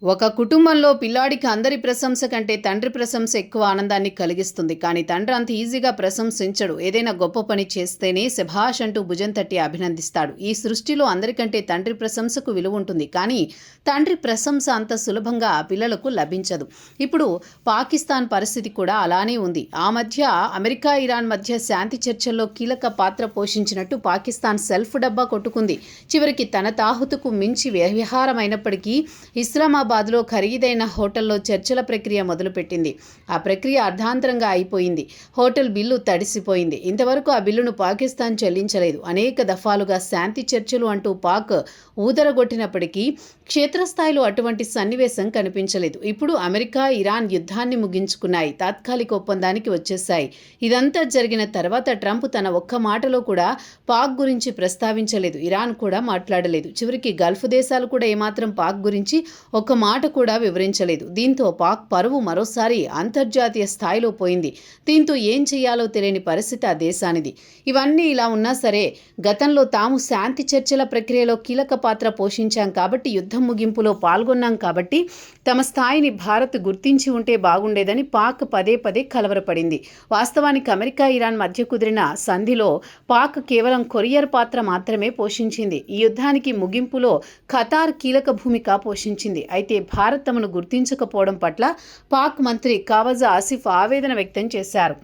ఒక కుటుంబంలో పిల్లాడికి అందరి ప్రశంస కంటే తండ్రి ప్రశంస ఎక్కువ ఆనందాన్ని కలిగిస్తుంది. కానీ తండ్రి అంత ఈజీగా ప్రశంసించడు. ఏదైనా గొప్ప పని చేస్తేనే శభాష్ అంటూ భుజం తట్టి అభినందిస్తాడు. ఈ సృష్టిలో అందరికంటే తండ్రి ప్రశంసకు విలువ ఉంటుంది. కానీ తండ్రి ప్రశంస అంత సులభంగా పిల్లలకు లభించదు. ఇప్పుడు పాకిస్తాన్ పరిస్థితి కూడా అలానే ఉంది. ఆ మధ్య అమెరికా, ఇరాన్ మధ్య శాంతి చర్చల్లో కీలక పాత్ర పోషించినట్టు పాకిస్తాన్ సెల్ఫ్ డబ్బా కొట్టుకుంది. చివరికి తన తాహుతుకు మించి వ్యవహారమైనప్పటికీ ఇస్లామాబాద్లో ఖరీదైన హోటల్లో చర్చల ప్రక్రియ మొదలుపెట్టింది. ఆ ప్రక్రియ అర్ధాంతరంగా అయిపోయింది. హోటల్ బిల్లు తడిసిపోయింది. ఇంతవరకు ఆ బిల్లును పాకిస్తాన్ చెల్లించలేదు. అనేక దఫాలుగా శాంతి చర్చలు అంటూ పాక్ ఊదరగొట్టినప్పటికీ క్షేత్రస్థాయిలో అటువంటి సన్నివేశం కనిపించలేదు. ఇప్పుడు అమెరికా, ఇరాన్ యుద్ధాన్ని ముగించుకున్నాయి. తాత్కాలిక ఒప్పందానికి వచ్చేశాయి. ఇదంతా జరిగిన తర్వాత ట్రంప్ తన ఒక్క మాటలో కూడా పాక్ గురించి ప్రస్తావించలేదు. ఇరాన్ కూడా మాట్లాడలేదు. చివరికి గల్ఫ్ దేశాలు కూడా ఏమాత్రం పాక్ గురించి ఒక్క మాట కూడా వివరించలేదు. దీంతో పాక్ పరువు మరోసారి అంతర్జాతీయ స్థాయిలో పోయింది. దీంతో ఏం చేయాలో తెలియని పరిస్థితి ఆ దేశానిది. ఇవన్నీ ఇలా ఉన్నా సరే, గతంలో తాము శాంతి చర్చల ప్రక్రియలో కీలక పాత్ర పోషించాం కాబట్టి, యుద్ధం ముగింపులో పాల్గొన్నాం కాబట్టి తమ స్థాయిని భారత్ గుర్తించి ఉంటే బాగుండేదని పాక్ పదే పదే కలవరపడింది. వాస్తవానికి అమెరికా, ఇరాన్ మధ్య కుదిరిన సంధిలో పాక్ కేవలం కొరియర్ పాత్ర మాత్రమే పోషించింది. ఈ యుద్ధానికి ముగింపులో ఖతార్ కీలక భూమిక పోషించింది. అయితే భారత్ తమను గుర్తించకపోవడం పట్ల పాక్ మంత్రి ఖవాజా ఆసిఫ్ ఆవేదన వ్యక్తం చేశారు.